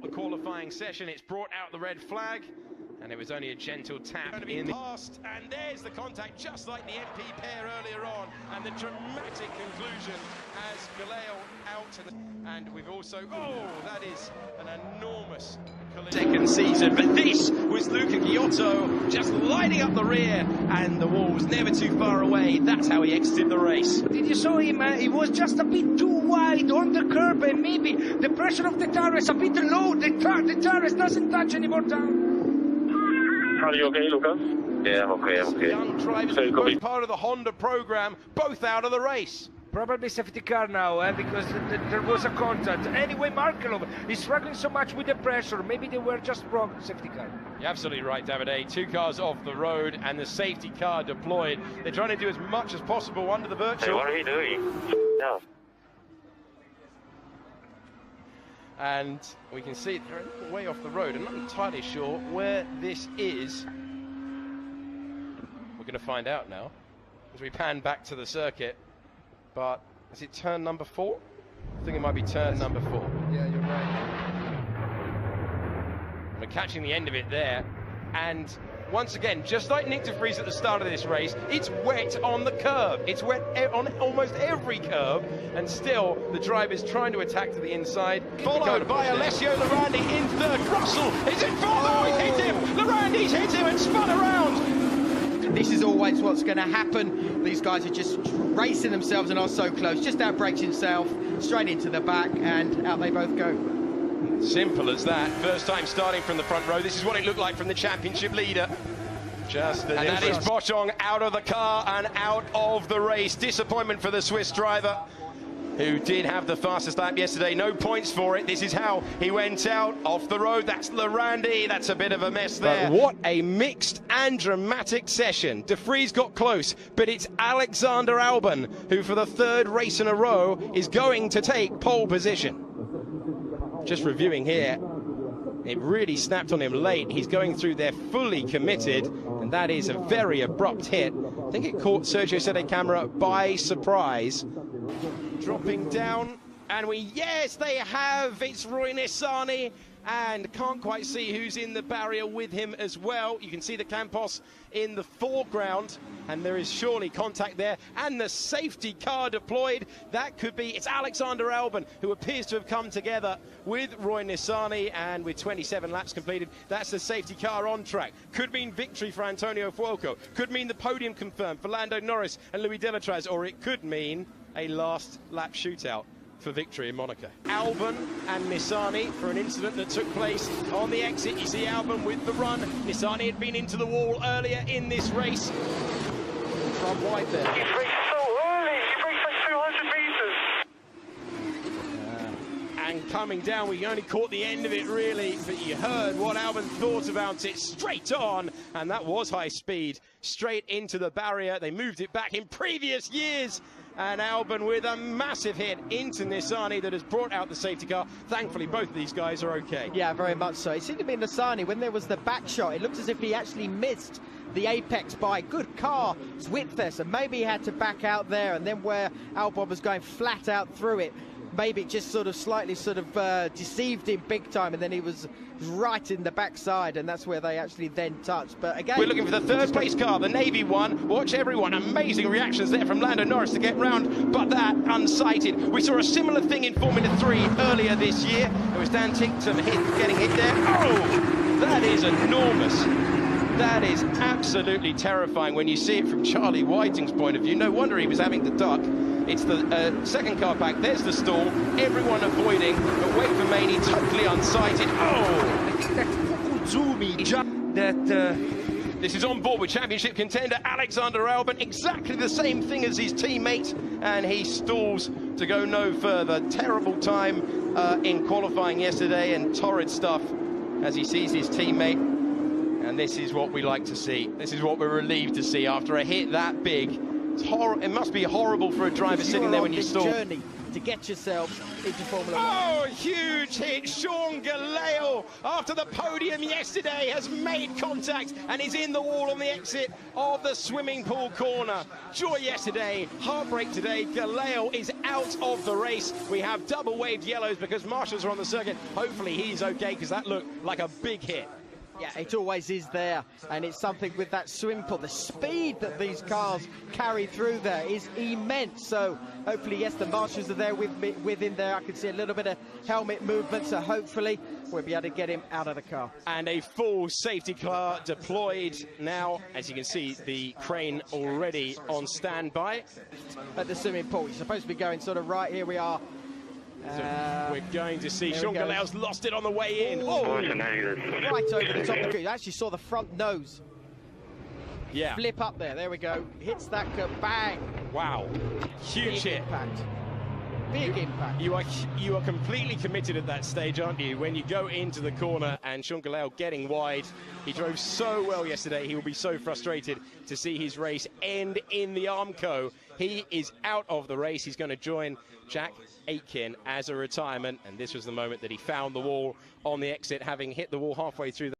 The qualifying session, it's brought out the red flag, and it was only a gentle tap in the past, and there's the contact, just like the MP pair earlier on, and the dramatic conclusion as Galeo out, and we've also, that is an enormous collision. Second season, but this was Luca Giotto just lighting up the rear, and the wall was never too far away. That's how he exited the race. Did you saw him? He was just a bit too wide on the curb, and maybe the pressure of the tire is a bit low. The tire doesn't touch anymore down. Are you okay, Luca? Yeah, I'm okay. Young drivers, both part of the Honda program, both out of the race. Probably safety car now, because there was a contact. Anyway, Markelov is struggling so much with the pressure. Maybe they were just wrong, safety car. You're absolutely right, Davide. Two cars off the road and the safety car deployed. They're trying to do as much as possible under the virtual. Hey, what are you doing? No. And we can see they're a little way off the road. I'm not entirely sure where this is. We're going to find out now as we pan back to the circuit. But is it turn number 4? I think it might be turn number 4. Yeah, you're right. We're catching the end of it there. And once again, just like Nyck de Vries at the start of this race, it's wet on the curb. It's wet on almost every curb. And still, the driver's trying to attack to the inside. Followed by Alessio Lorandi in third. Russell is in fourth. Oh, he's hit him. Lorandi's hit him and spun around. This is always what's going to happen. These guys are just racing themselves and are so close. Just outbrakes himself, straight into the back, and out they both go. Simple as that. First time starting from the front row. This is what it looked like from the championship leader. And that is Boschung out of the car and out of the race. Disappointment for the Swiss driver, who did have the fastest lap yesterday. No points for it. This is how he went out off the road. That's Lorandi. That's a bit of a mess there. But what a mixed and dramatic session. De Vries got close, but it's Alexander Albon who, for the third race in a row, is going to take pole position. Just reviewing here, it really snapped on him late. He's going through there fully committed, and that is a very abrupt hit. I think it caught Sergio Sette Camara by surprise. Dropping down, and yes, they have. It's Roy Nissany, and can't quite see who's in the barrier with him as well. You can see the Campos in the foreground, and there is surely contact there, and the safety car deployed. That could be, it's Alexander Albon, who appears to have come together with Roy Nissany, and with 27 laps completed, that's the safety car on track. Could mean victory for Antonio Fuoco, could mean the podium confirmed for Lando Norris and Louis Delatraz, or it could mean a last lap shootout for victory in Monaco. Albon and Nissany for an incident that took place on the exit. You see Albon with the run. Nissany had been into the wall earlier in this race. From wide there. He raced so early. He raced like 200 meters. And coming down, we only caught the end of it really, but you heard what Albon thought about it. Straight on, and that was high speed. Straight into the barrier. They moved it back in previous years. And Albon with a massive hit into Nissany that has brought out the safety car. Thankfully, both of these guys are okay. Yeah, very much so. It seemed to be Nissany, when there was the back shot, it looked as if he actually missed the apex by good car's width there, so maybe he had to back out there, and then where Albon was going flat out through it, maybe it just slightly deceived him big time, and then he was right in the backside, and that's where they actually then touched. But again, we're looking for the third place car, the Navy one. Watch everyone. Amazing reactions there from Lando Norris to get round, but that unsighted. We saw a similar thing in Formula 3 earlier this year. It was Dan Tincton getting hit there. Oh, that is enormous. That is absolutely terrifying when you see it from Charlie Whiting's point of view. No wonder he was having to duck. It's the second car back. There's the stall. Everyone avoiding, but wait for Maney, totally unsighted. This is on board with championship contender Alexander Albon. Exactly the same thing as his teammate, and he stalls to go no further. Terrible time in qualifying yesterday, and torrid stuff as he sees his teammate. And this is what we like to see. This is what we're relieved to see after a hit that big. It must be horrible for a driver sitting there when you stall. Journey to get yourselves into Formula 1. Oh, huge hit. Sean Gelael, after the podium yesterday, has made contact and is in the wall on the exit of the swimming pool corner. Joy yesterday, heartbreak today. Gelael is out of the race. We have double waved yellows because marshals are on the circuit. Hopefully he's okay, because that looked like a big hit. Yeah, it always is there, and it's something with that swim pool. The speed that these cars carry through there is immense. So hopefully, yes, the marshals are there within there. I can see a little bit of helmet movement, so hopefully we'll be able to get him out of the car. And a full safety car deployed now. As you can see, the crane already on standby. At the swimming pool, you're supposed to be going sort of right. Here we are. So we're going to see Sean Gelael's lost it on the way in. Oh, right over the top of the grid. You actually saw the front nose. Yeah. Flip up there. There we go. Hits that curb. Bang. Wow. Huge hit. Impact. Big impact. You are completely committed at that stage, aren't you? When you go into the corner and Sean Gelael getting wide. He drove so well yesterday. He will be so frustrated to see his race end in the Armco. He is out of the race. He's going to join Jack Aitken as a retirement. And this was the moment that he found the wall on the exit, having hit the wall halfway through the